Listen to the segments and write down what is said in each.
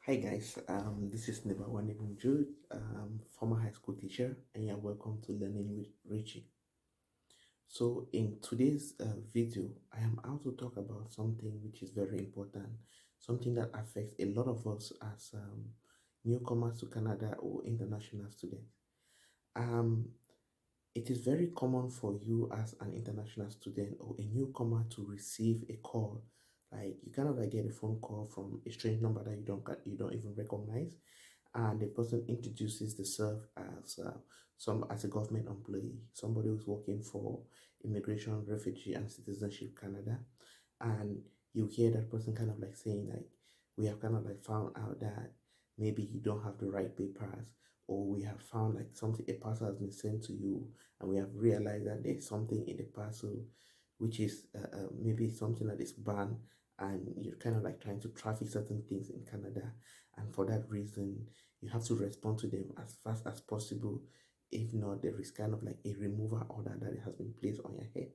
Hi guys, this is Nebawani Bunju, former high school teacher, and you're welcome to Learning with Richie. So, in today's video, I am out to talk about something which is very important, something that affects a lot of us as newcomers to Canada or international students. Um, it is very common for you as an international student or a newcomer to receive a call. Like you kind of like get a phone call from a strange number that you don't even recognize, and the person introduces themselves as some as a government employee, somebody who's working for Immigration, Refugee, and Citizenship Canada, and you hear that person kind of like saying like, we have kind of like found out that maybe you don't have the right papers, or we have found like something, a parcel has been sent to you, and we have realized that there's something in the parcel which is maybe something that is banned, and you're kind of like trying to traffic certain things in Canada, and for that reason you have to respond to them as fast as possible. If not, there is kind of like a removal order that has been placed on your head.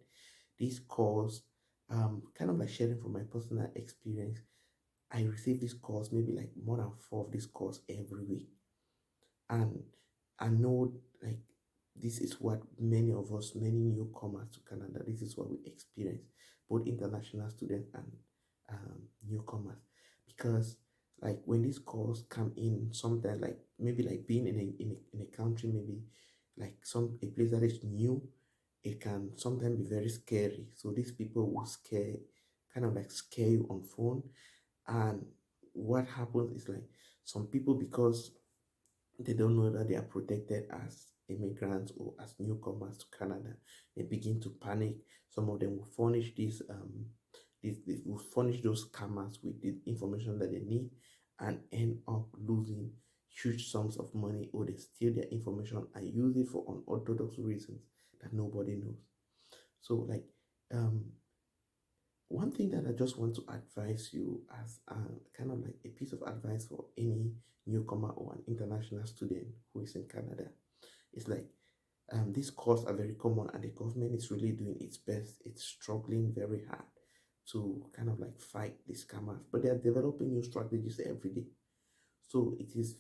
These calls, kind of like sharing from my personal experience, I receive these calls, maybe like more than four of these calls every week. And I know like this is what many of us, many newcomers to Canada, this is what we experience, both international students and newcomers. Because like when these calls come in, sometimes like maybe like being in a country, maybe like some a place that is new, it can sometimes be very scary. So these people will kind of like scare you on phone. And what happens is like some people, because they don't know that they are protected as immigrants or as newcomers to Canada, they begin to panic. Some of them will furnish these will furnish those scammers with the information that they need, and end up losing huge sums of money, or they steal their information and use it for unorthodox reasons that nobody knows. So like um one thing that I just want to advise you as kind of like a piece of advice for any newcomer or an international student who is in Canada is like, these calls are very common, and the government is really doing its best. It's struggling very hard to kind of like fight these scammers, but they are developing new strategies every day. So it is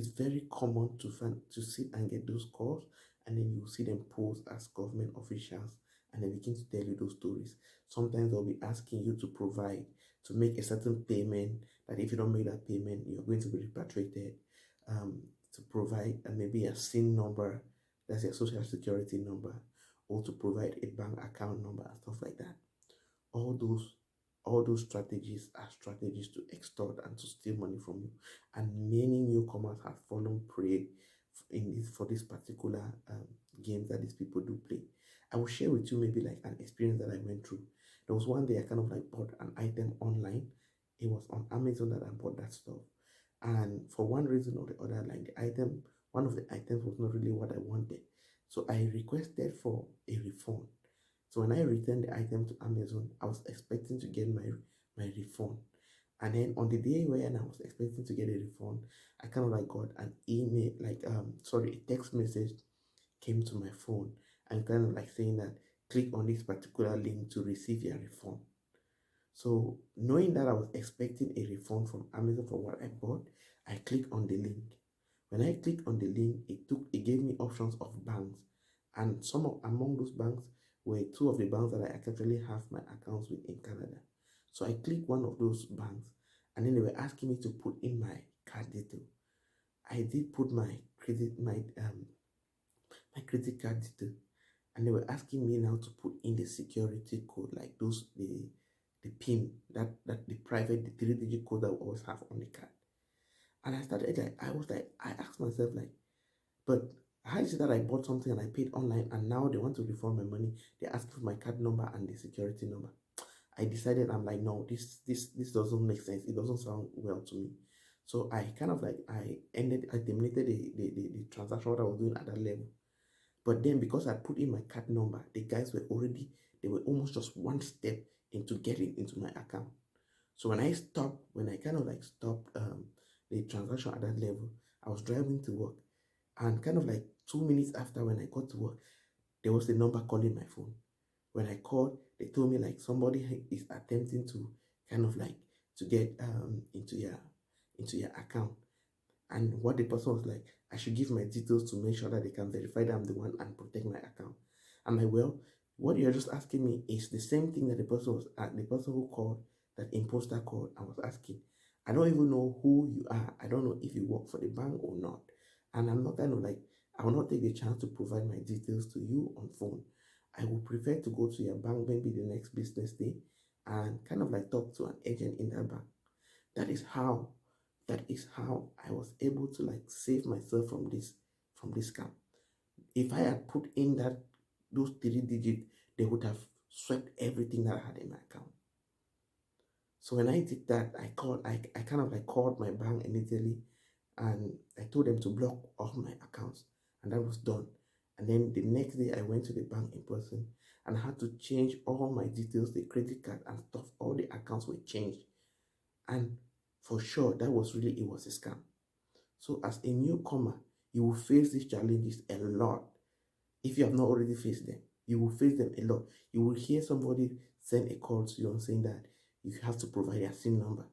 very common to sit and get those calls, and then you see them pose as government officials, and they begin to tell you those stories. Sometimes they'll be asking you to make a certain payment, that if you don't make that payment, you're going to be repatriated, um, to provide maybe a SIN number, that's your social security number, or to provide a bank account number and stuff like that. All those all those strategies are strategies to extort and to steal money from you, and many newcomers have fallen prey for this particular game that these people do play. I will share with you maybe like an experience that I went through. There was one day I kind of like bought an item online. It was on Amazon that I bought that stuff, and for one reason or the other, like one of the items was not really what I wanted, so I requested for a refund. So when I returned the item to Amazon, I was expecting to get my refund. And then on the day when I was expecting to get a refund, I kind of like got an email, like a text message came to my phone, and kind of like saying that click on this particular link to receive your refund. So knowing that I was expecting a refund from Amazon for what I bought, I clicked on the link. When I clicked on the link, it gave me options of banks, and among those banks were two of the banks that I actually have my accounts with in Canada. So I clicked one of those banks, and then they were asking me to put in my card detail. I did put my credit card detail, and they were asking me now to put in the security code, like the pin, that the private, the 3-digit code that we always have on the card. And I asked myself like, but how is it that I bought something and I paid online, and now they want to refund my money? They asked for my card number and the security number. I decided, I'm like, no, this doesn't make sense. It doesn't sound well to me. So I kind of like I terminated the transaction what I was doing at that level. But then because I put in my card number, the guys they were almost just one step into getting into my account. So when I kind of like stopped the transaction at that level, I was driving to work, and kind of like 2 minutes after when I got to work, there was a number calling my phone. When I called, they told me like somebody is attempting to kind of like to get into your account. And what the person was like, I should give my details to make sure that they can verify that I'm the one and protect my account. I'm like, well, what you're just asking me is the same thing that the person who called, that imposter called, I was asking. I don't even know who you are. I don't know if you work for the bank or not. And I'm not kind of like, I will not take the chance to provide my details to you on phone. I would prefer to go to your bank maybe the next business day and kind of like talk to an agent in that bank. That is how I was able to like save myself from this scam. If I had put in those 3 digits, they would have swept everything that I had in my account. So when I did that, I kind of like called my bank immediately and I told them to block all my accounts, and that was done. And then the next day I went to the bank in person and I had to change all my details, the credit card and stuff, all the accounts were changed. And for sure, it was a scam. So as a newcomer, you will face these challenges a lot. If you have not already faced them, you will face them a lot. You will hear somebody send a call to you and saying that you have to provide a SIM number.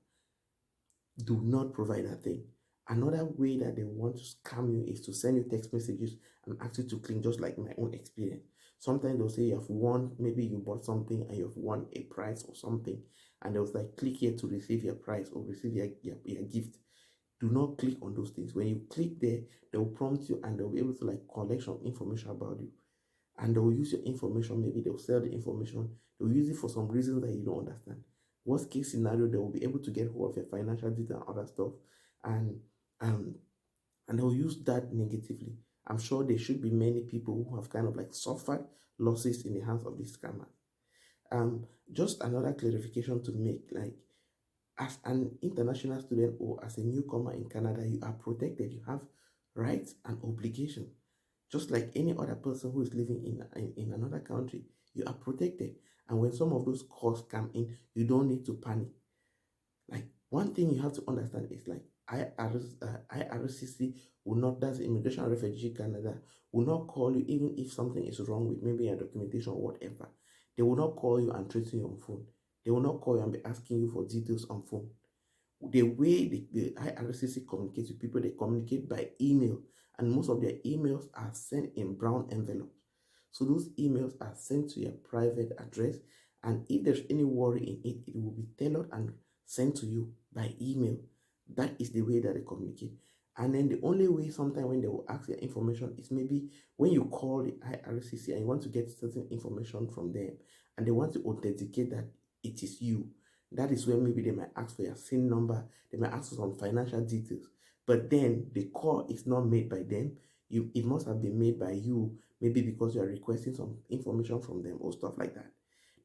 Do not provide that thing. Another way that they want to scam you is to send you text messages and ask you to click, just like my own experience. Sometimes they'll say you have won, maybe you bought something and you have won a prize or something, and they'll like click here to receive your prize or receive your gift. Do not click on those things. When you click there, they will prompt you and they'll be able to like collect some information about you. And they will use your information, maybe they'll sell the information, they'll use it for some reasons that you don't understand. Worst case scenario, they will be able to get hold of your financial data and other stuff, and um and they'll use that negatively. I'm sure there should be many people who have kind of like suffered losses in the hands of these scammers. Just another clarification to make, like, as an international student or as a newcomer in Canada, you are protected. You have rights and obligations. Just like any other person who is living in another country, you are protected. And when some of those calls come in, you don't need to panic. Like, one thing you have to understand is like IRCC will not, that's Immigration and Refugee Canada, will not call you even if something is wrong with maybe your documentation or whatever. They will not call you and threaten you on phone. They will not call you and be asking you for details on phone. The way the IRCC communicates with people, they communicate by email, and most of their emails are sent in brown envelopes. So those emails are sent to your private address, and if there's any worry in it, it will be tailored and sent to you by email. That is the way that they communicate. And then the only way sometimes when they will ask your information is maybe when you call the IRCC and you want to get certain information from them and they want to authenticate that it is you. That is where maybe they might ask for your SIN number, they might ask for some financial details. But then the call is not made by them. It must have been made by you, maybe because you are requesting some information from them or stuff like that.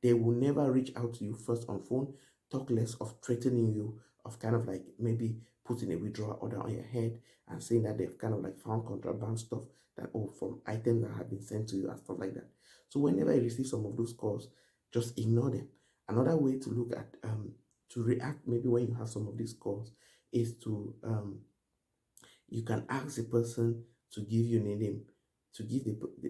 They will never reach out to you first on phone, talk less of threatening you, of kind of like maybe putting a withdrawal order on your head and saying that they've kind of like found contraband stuff that, oh, from items that have been sent to you and stuff like that. So whenever you receive some of those calls, just ignore them. Another way to look at to react maybe when you have some of these calls is to you can ask the person to give you a name, to give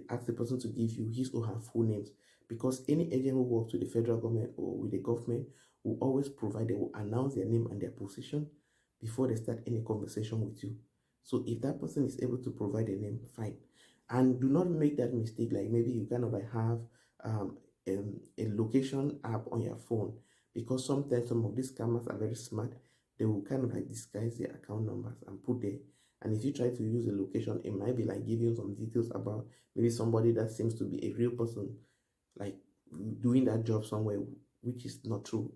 ask the person to give you his or her full names, because any agent who works with the federal government or with the government will always provide, they will announce their name and their position before they start any conversation with you. So if that person is able to provide a name, fine. And do not make that mistake, like maybe you kind of like have a location app on your phone, because sometimes some of these scammers are very smart. They will kind of like disguise their account numbers and put there, and if you try to use a location, it might be like giving you some details about maybe somebody that seems to be a real person, like doing that job somewhere, which is not true.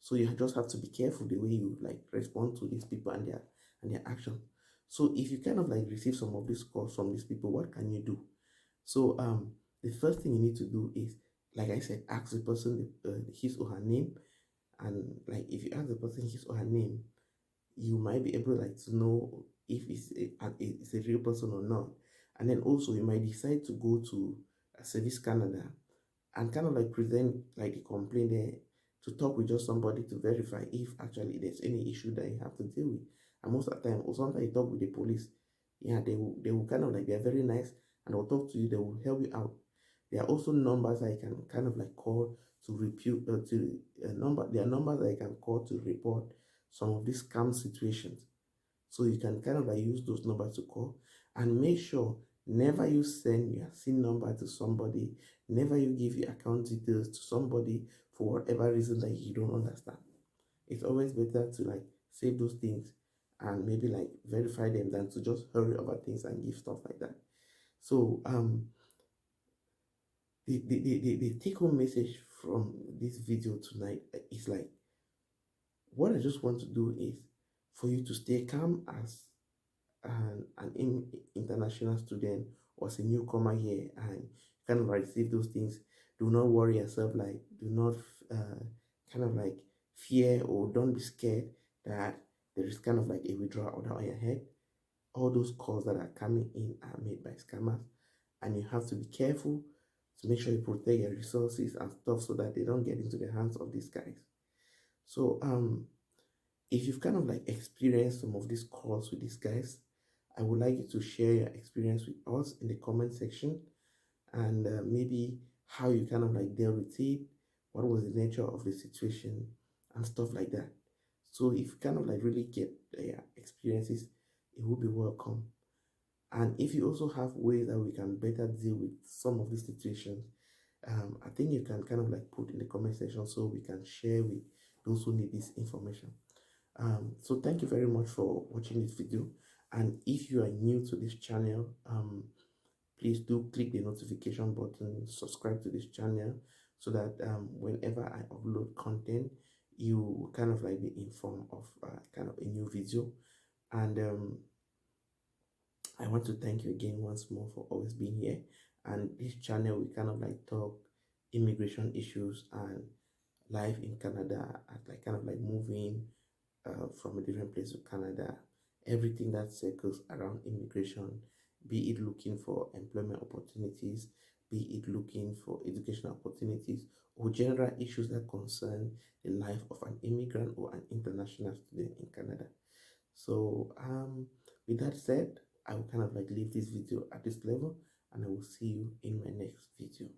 So you just have to be careful the way you like respond to these people and their action. So if you kind of like receive some of these calls from these people, what can you do? So the first thing you need to do is, like I said, ask the person his or her name, and like if you ask the person his or her name, you might be able like to know if it's a real person or not. And then also you might decide to go to Service Canada and kind of like present like the complaint there, to talk with just somebody to verify if actually there's any issue that you have to deal with. And most of the time, or sometimes you talk with the police, yeah, they will kind of like, they're very nice and they'll talk to you, they will help you out. There are also numbers that you can kind of like call to repute to a number. There are numbers that you can call to report some of these scam situations. So you can kind of like use those numbers to call, and make sure never you send your SIN number to somebody, never you give your account details to somebody for whatever reason that you don't understand. It's always better to like save those things and maybe like verify them than to just hurry over things and give stuff like that. So the take home message from this video tonight is like, what I just want to do is for you to stay calm as an international student or as a newcomer here and kind of like receive those things. Do not worry yourself, like do not kind of like fear, or don't be scared that there is kind of like a withdrawal order on your head. All those calls that are coming in are made by scammers, and you have to be careful to make sure you protect your resources and stuff so that they don't get into the hands of these guys. So if you've kind of like experienced some of these calls with these guys, I would like you to share your experience with us in the comment section, and maybe how you kind of like dealt with it, what was the nature of the situation, and stuff like that. So if you kind of like really get experiences, it will be welcome. And if you also have ways that we can better deal with some of these situations, I think you can kind of like put in the comment section so we can share with those who need this information. So thank you very much for watching this video, and if you are new to this channel, please do click the notification button, subscribe to this channel, so that whenever I upload content, you will kind of like be informed of kind of a new video. And I want to thank you again once more for always being here. And this channel, we kind of like talk immigration issues and life in Canada, as like kind of like moving from a different place to Canada, everything that circles around immigration, be it looking for employment opportunities, be it looking for educational opportunities, or general issues that concern the life of an immigrant or an international student in Canada. So with that said, I will kind of like leave this video at this level, and I will see you in my next video.